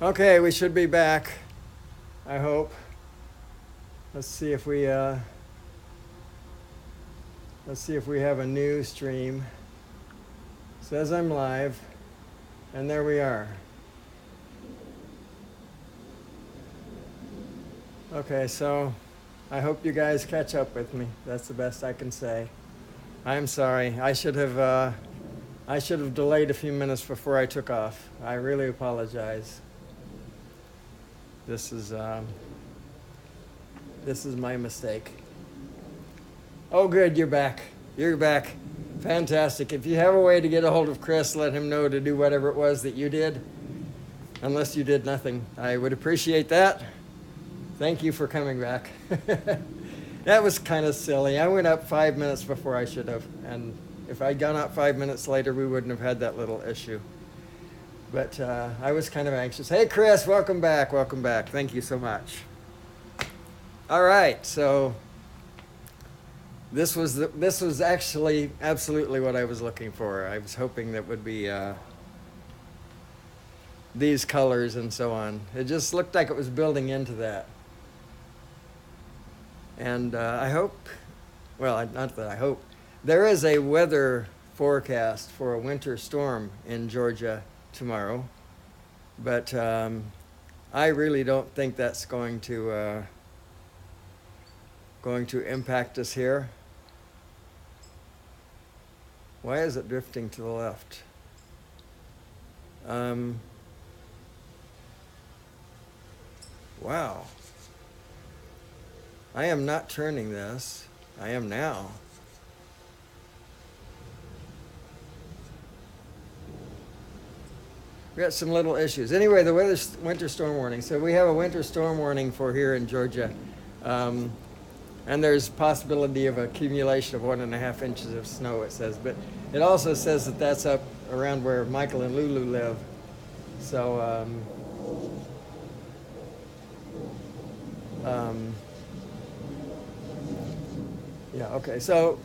Okay, we should be back, I hope. Let's see if we have a new stream. Says I'm live, and there we are. Okay, so I hope you guys catch up with me. That's the best I can say. I'm sorry. I should have delayed a few minutes before I took off. I really apologize. This is my mistake. Oh, good, you're back. You're back. Fantastic. If you have a way to get a hold of Chris, let him know to do whatever it was that you did. Unless you did nothing. I would appreciate that. Thank you for coming back. That was kind of silly. I went up 5 minutes before I should have. And if I'd gone up 5 minutes later, we wouldn't have had that little issue. But I was kind of anxious. Hey, Chris, welcome back. Welcome back. Thank you so much. All right, so this was actually absolutely what I was looking for. I was hoping that would be these colors and so on. It just looked like it was building into that. And I hope, well, not that I hope, there is a weather forecast for a winter storm in Georgia tomorrow, but I really don't think that's going to impact us here. Why is it drifting to the left? Wow. I am not turning this. I am now. We got some little issues. Anyway, the winter storm warning. So we have a winter storm warning for here in Georgia. And there's possibility of accumulation of 1.5 inches of snow, it says. But it also says that that's up around where Michael and Lulu live. So, yeah, okay. So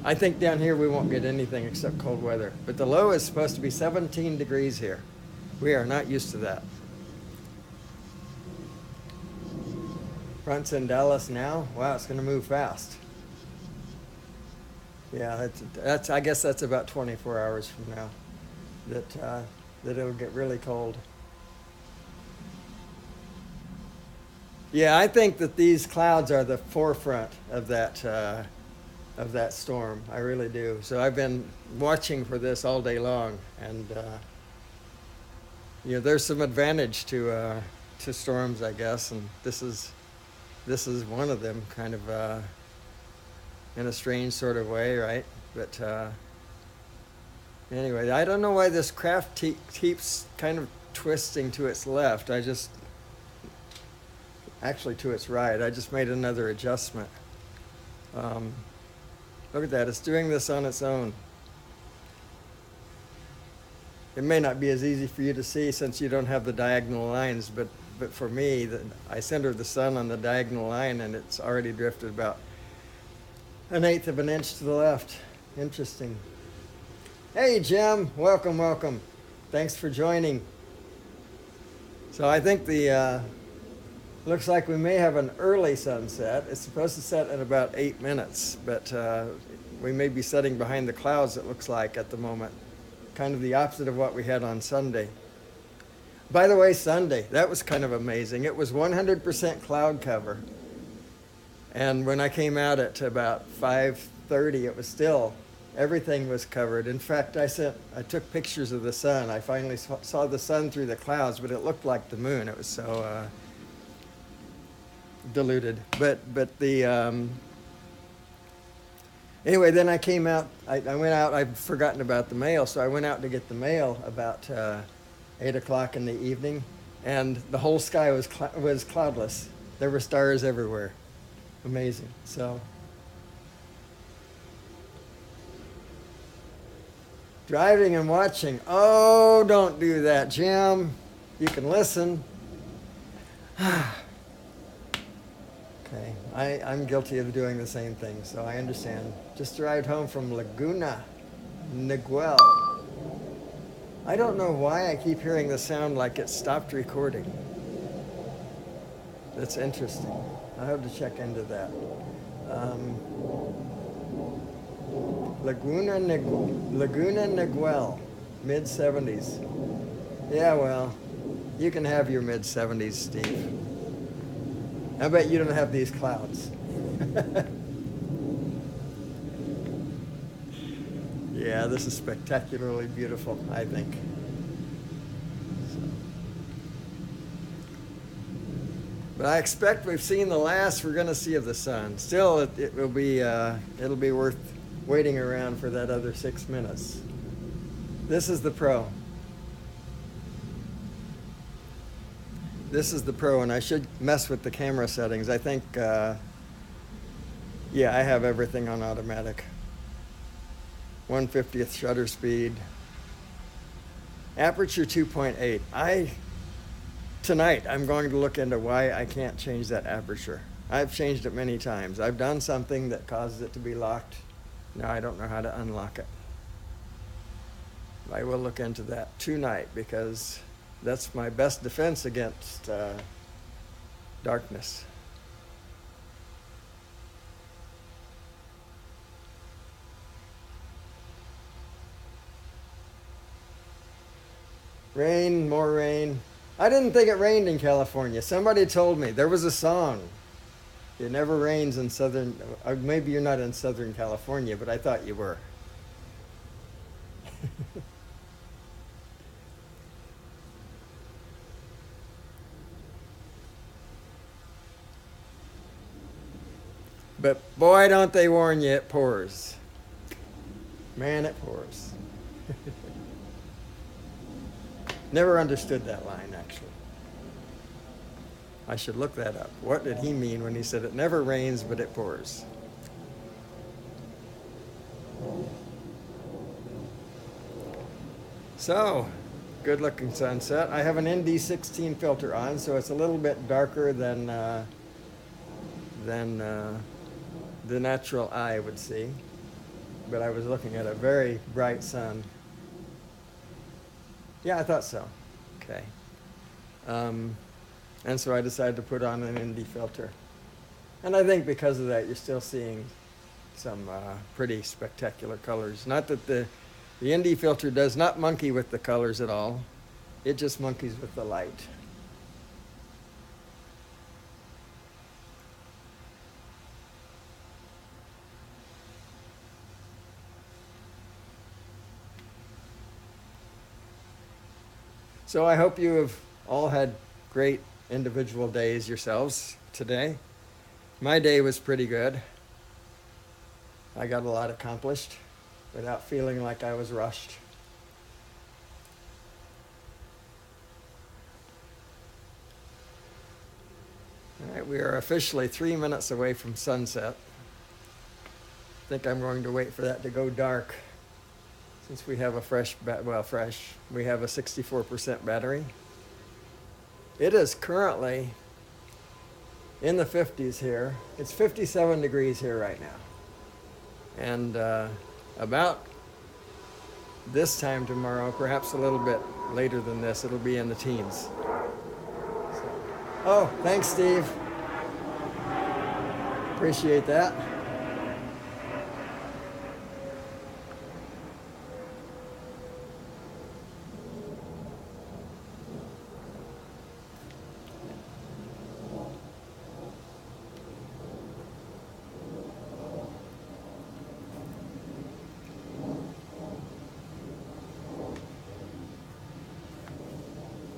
I think down here we won't get anything except cold weather. But the low is supposed to be 17 degrees here. We are not used to that. Front's in Dallas now. Wow, it's going to move fast. Yeah, that's. I guess that's about 24 hours from now that it'll get really cold. Yeah, I think that these clouds are the forefront of that storm. I really do. So I've been watching for this all day long, and there's some advantage to storms, I guess, and this is one of them, kind of in a strange sort of way, right? But anyway, I don't know why this craft keeps kind of twisting to its left. Actually to its right. I just made another adjustment. Look at that, it's doing this on its own. It may not be as easy for you to see since you don't have the diagonal lines, but for me, I centered the sun on the diagonal line and it's already drifted about 1/8 of an inch to the left. Interesting. Hey, Jim, welcome. Thanks for joining. So I think looks like we may have an early sunset. It's supposed to set in about 8 minutes, but we may be setting behind the clouds, it looks like, at the moment. Kind of the opposite of what we had on Sunday. By the way, Sunday, that was kind of amazing. It was 100% cloud cover. And when I came out at about 5:30, it was still, everything was covered. In fact, I took pictures of the sun. I finally saw the sun through the clouds, but it looked like the moon. It was so diluted. But anyway, then I came out, I went out, I'd forgotten about the mail, so I went out to get the mail about 8 o'clock in the evening, and the whole sky was cloudless. There were stars everywhere. Amazing. So driving and watching. Oh, don't do that, Jim. You can listen. Okay, I'm guilty of doing the same thing, so I understand. Just arrived home from Laguna Niguel. I don't know why I keep hearing the sound like it stopped recording. That's interesting. I have to check into that. Laguna Niguel, mid 70s. Yeah, well, you can have your mid 70s, Steve. I bet you don't have these clouds. Yeah, this is spectacularly beautiful, I think. But I expect we've seen the last we're going to see of the sun. Still, it will be it'll be worth waiting around for that other 6 minutes. This is the Pro. This is the Pro, and I should mess with the camera settings. I think, yeah, I have everything on automatic. 1/50th shutter speed. Aperture 2.8. Tonight, I'm going to look into why I can't change that aperture. I've changed it many times. I've done something that causes it to be locked. Now I don't know how to unlock it. I will look into that tonight because that's my best defense against darkness. Rain, more rain. I didn't think it rained in California. Somebody told me. There was a song. It never rains in southern, or maybe you're not in Southern California, but I thought you were. But boy, don't they warn you, it pours. Man, it pours. Never understood that line, actually. I should look that up. What did he mean when he said it never rains, but it pours? So, good looking sunset. I have an ND16 filter on, so it's a little bit darker than the natural eye would see. But I was looking at a very bright sun. Yeah, I thought so. Okay. And so I decided to put on an ND filter. And I think because of that, you're still seeing some pretty spectacular colors. Not that the ND filter does not monkey with the colors at all. It just monkeys with the light. So I hope you have all had great individual days yourselves today. My day was pretty good. I got a lot accomplished without feeling like I was rushed. All right, we are officially 3 minutes away from sunset. I think I'm going to wait for that to go dark since we have a we have a 64% battery. It is currently in the 50s here. It's 57 degrees here right now. And about this time tomorrow, perhaps a little bit later than this, it'll be in the teens. Oh, thanks, Steve. Appreciate that.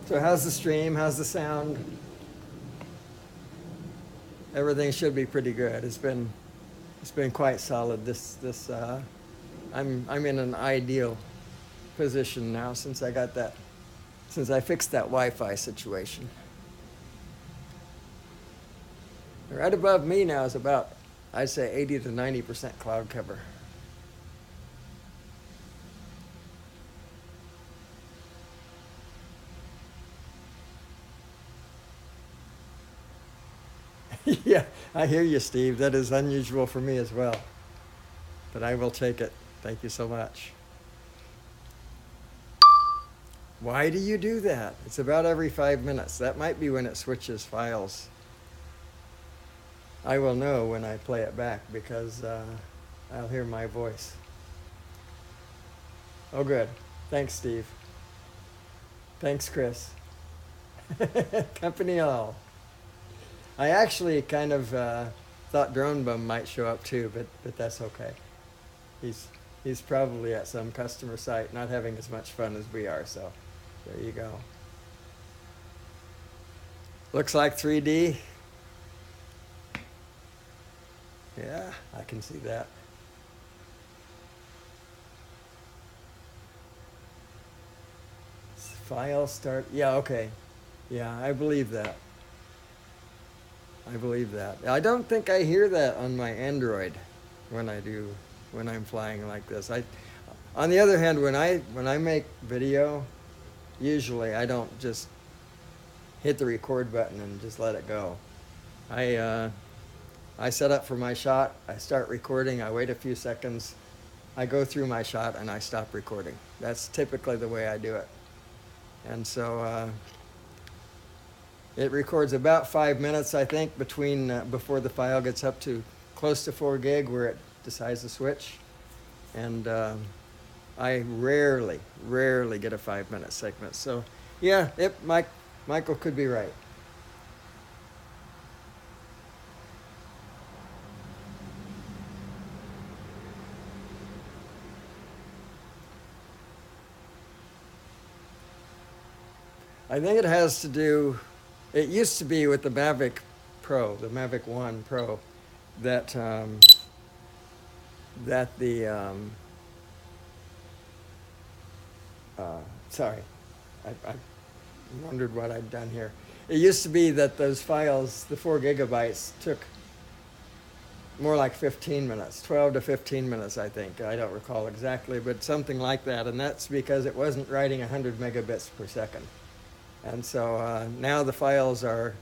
So how's the stream? How's the sound? Everything should be pretty good. It's been quite solid. I'm in an ideal position now since I fixed that Wi-Fi situation. Right above me now is about, I'd say 80 to 90% cloud cover. Yeah, I hear you, Steve. That is unusual for me as well. But I will take it. Thank you so much. Why do you do that? It's about every 5 minutes. That might be when it switches files. I will know when I play it back because I'll hear my voice. Oh, good. Thanks, Steve. Thanks, Chris. Company all. I actually kind of thought Drone Bum might show up too, but that's okay. He's probably at some customer site not having as much fun as we are, so there you go. Looks like 3D. Yeah, I can see that. File start. Yeah, okay. Yeah, I believe that. I believe that. I don't think I hear that on my Android when I'm flying like this. On the other hand, when I make video, usually I don't just hit the record button and just let it go. I set up for my shot, I start recording, I wait a few seconds, I go through my shot and I stop recording. That's typically the way I do it. And so it records about 5 minutes, I think, before the file gets up to close to 4 gig where it decides to switch. And I rarely get a 5-minute segment. So yeah, Michael could be right. I think it has to do, it used to be with the Mavic Pro, the Mavic 1 Pro, that sorry, I wondered what I'd done here. It used to be that those files, the 4 gigabytes, took more like 15 minutes, 12 to 15 minutes, I think. I don't recall exactly, but something like that. And that's because it wasn't writing 100 megabits per second. And so now the files are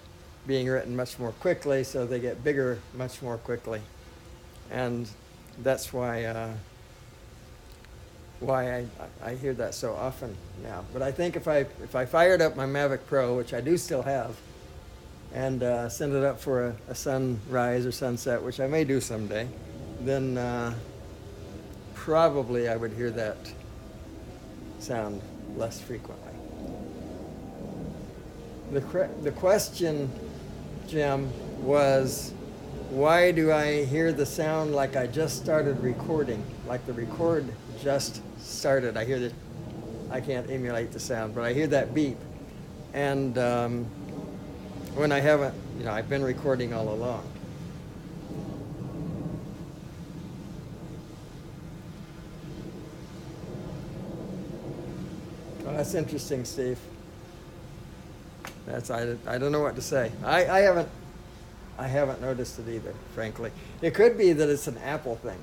being written much more quickly, so they get bigger much more quickly. And that's why I hear that so often now. But I think if I fired up my Mavic Pro, which I do still have, and send it up for a sunrise or sunset, which I may do someday, then probably I would hear that sound less frequently. The question, Jim, was why do I hear the sound like I just started recording, like the record just started? I hear that, I can't emulate the sound, but I hear that beep. And when I haven't, I've been recording all along. Well, that's interesting, Steve. I don't know what to say. I haven't noticed it either, frankly. It could be that it's an Apple thing.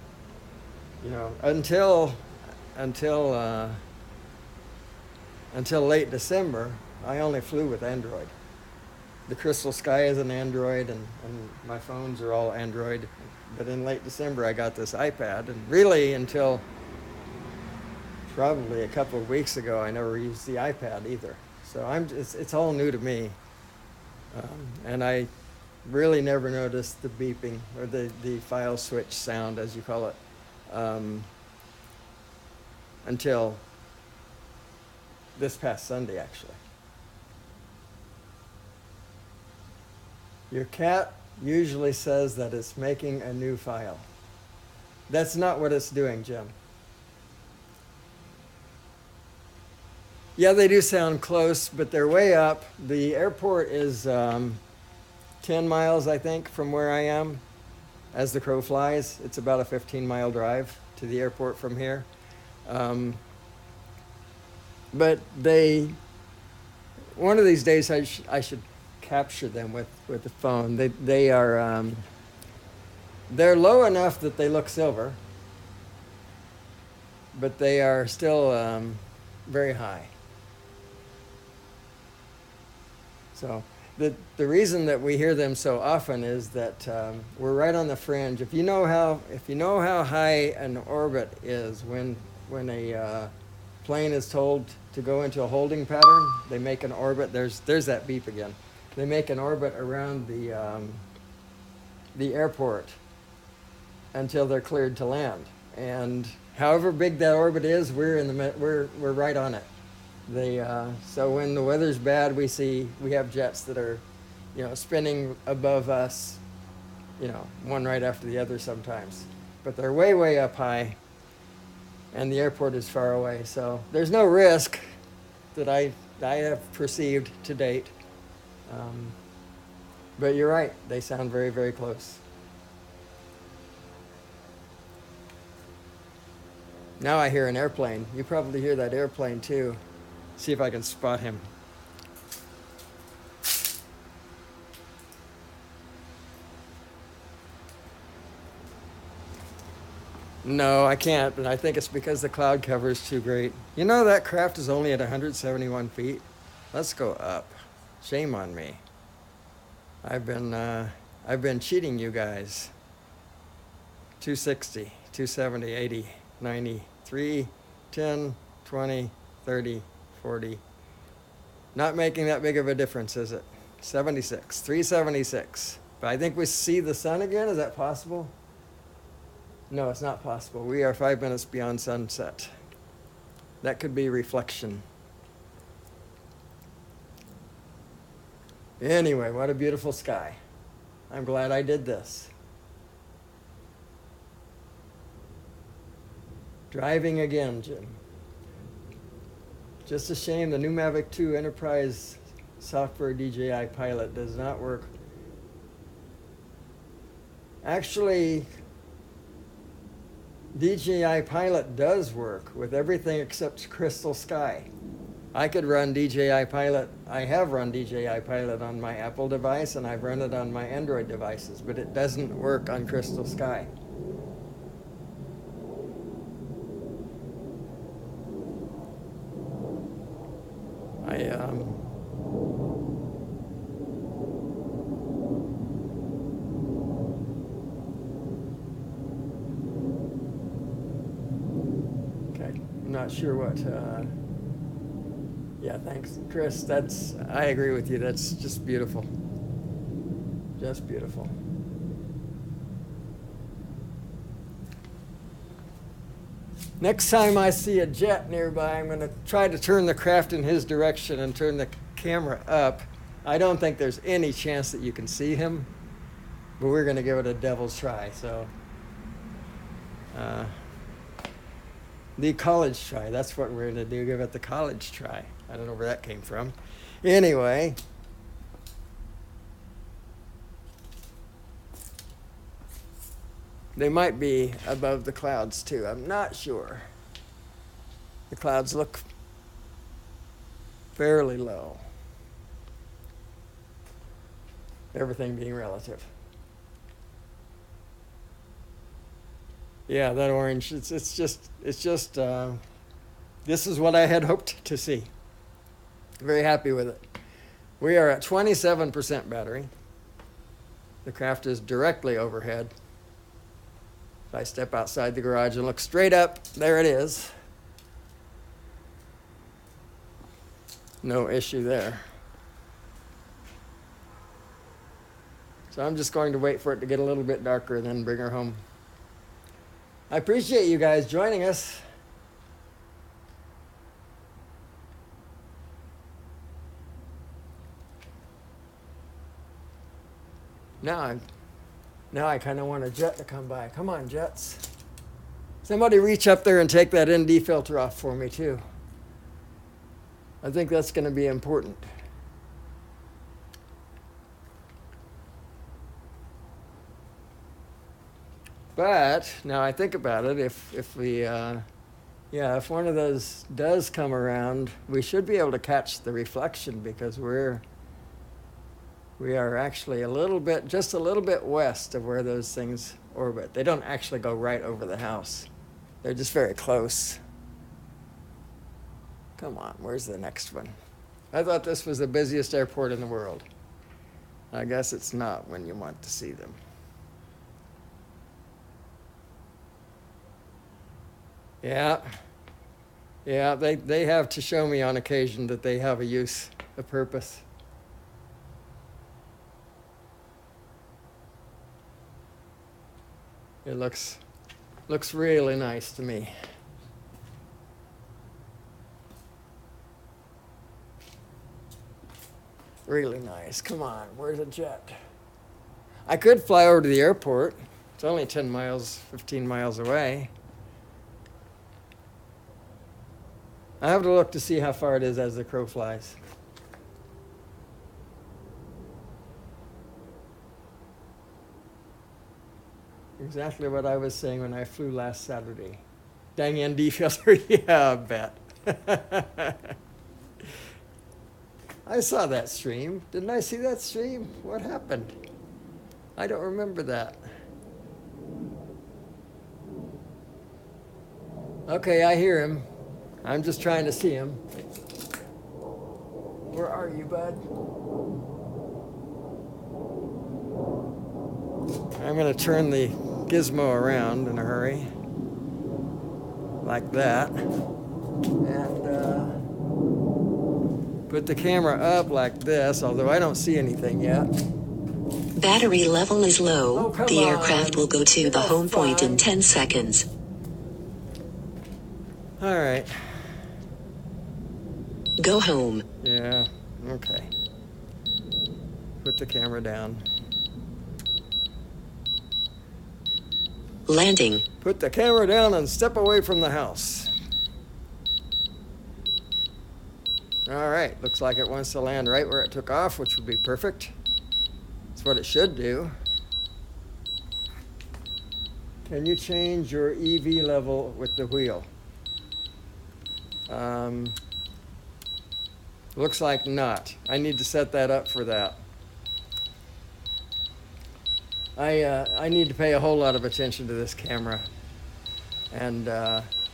Until late December, I only flew with Android. The Crystal Sky is an Android, and my phones are all Android. But in late December, I got this iPad, and really until probably a couple of weeks ago, I never used the iPad either. So it's all new to me, and I really never noticed the beeping or the file switch sound, as you call it, until this past Sunday, actually. Your cat usually says that it's making a new file. That's not what it's doing, Jim. Yeah, they do sound close, but they're way up. The airport is 10 miles, I think, from where I am. As the crow flies, it's about a 15-mile drive to the airport from here. But one of these days I should capture them with the phone. They're low enough that they look silver, but they are still very high. So the reason that we hear them so often is that we're right on the fringe. If you know how high an orbit is when a plane is told to go into a holding pattern, they make an orbit. There's that beep again. They make an orbit around the airport until they're cleared to land. And however big that orbit is, we're right on it. So when the weather's bad, we have jets that are, spinning above us, one right after the other sometimes. But they're way, way up high, and the airport is far away. So there's no risk that I have perceived to date. But you're right, they sound very, very close. Now I hear an airplane. You probably hear that airplane too. See if I can spot him. No, I can't, but I think it's because the cloud cover is too great. You know that craft is only at 171 feet. Let's go up. Shame on me. I've been cheating you guys. 260, 270, 80, 90, 3, 10, 20, 30, 40. Not making that big of a difference, is it? 76, 376. But I think we see the sun again. Is that possible? No, it's not possible. We are 5 minutes beyond sunset. That could be reflection. Anyway, what a beautiful sky. I'm glad I did this. Driving again, Jim. Just a shame the new Mavic 2 Enterprise software DJI Pilot does not work. Actually, DJI Pilot does work with everything except Crystal Sky. I could run DJI Pilot. I have run DJI Pilot on my Apple device, and I've run it on my Android devices, but it doesn't work on Crystal Sky. Okay, I'm not sure what. Yeah, thanks, Chris. I agree with you. That's just beautiful. Just beautiful. Next time I see a jet nearby, I'm going to try to turn the craft in his direction and turn the camera up. I don't think there's any chance that you can see him, but we're going to give it a devil's try. So, the college try. That's what we're going to do. Give it the college try. I don't know where that came from. Anyway. They might be above the clouds too. I'm not sure. The clouds look fairly low. Everything being relative. Yeah, that orange. It's just. This is what I had hoped to see. Very happy with it. We are at 27% battery. The craft is directly overhead. If I step outside the garage and look straight up, there it is. No issue there. So I'm just going to wait for it to get a little bit darker and then bring her home. I appreciate you guys joining us. Now I kind of want a jet to come by. Come on, jets. Somebody reach up there and take that ND filter off for me, too. I think that's going to be important. But now I think about it, if one of those does come around, we should be able to catch the reflection because we are actually just a little bit west of where those things orbit. They don't actually go right over the house. They're just very close. Come on, where's the next one? I thought this was the busiest airport in the world. I guess it's not when you want to see them. Yeah, Yeah, they have to show me on occasion that they have a use, a purpose. It looks really nice to me. Really nice. Come on, where's a jet? I could fly over to the airport. It's only 10 miles, 15 miles away. I have to look to see how far it is as the crow flies. Exactly what I was saying when I flew last Saturday. Dang ND filter, yeah, I bet. I saw that stream. Didn't I see that stream? What happened? I don't remember that. Okay, I hear him. I'm just trying to see him. Where are you, bud? I'm going to turn the gizmo around in a hurry. Like that. And put the camera up like this, although I don't see anything yet. Battery level is low. Oh, come the on. aircraft will go to the That's home point in fine. 10 seconds. All right. Go home. Yeah, okay. Put the camera down. Landing. Put the camera down and step away from the house. All right, looks like it wants to land right where it took off, which would be perfect. That's what it should do. Can you change your EV level with the wheel? Looks like not. I need to set that up for that. I need to pay a whole lot of attention to this camera. And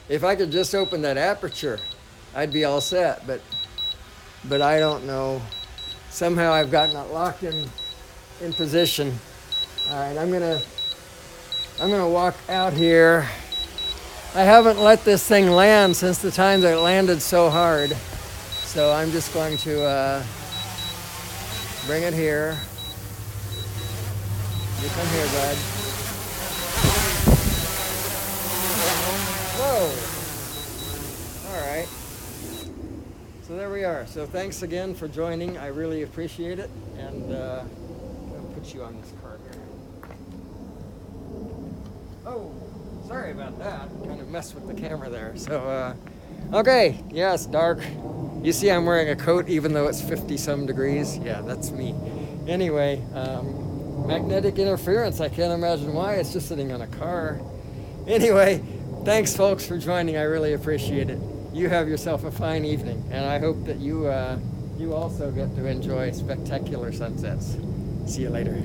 if I could just open that aperture, I'd be all set, but I don't know. Somehow I've gotten it locked in position. All right, I'm gonna walk out here. I haven't let this thing land since the time that it landed so hard. So I'm just going to bring it here. You come here, bud. Whoa! All right. So there we are. So thanks again for joining. I really appreciate it. And I'm going to put you on this card here. Oh, sorry about that. Kind of messed with the camera there. So, okay. Yeah, it's dark. You see I'm wearing a coat even though it's 50-some degrees. Yeah, that's me. Anyway, magnetic interference. I can't imagine why. It's just sitting on a car. Anyway, thanks, folks, for joining. I really appreciate it. You have yourself a fine evening, and I hope that you also get to enjoy spectacular sunsets. See you later.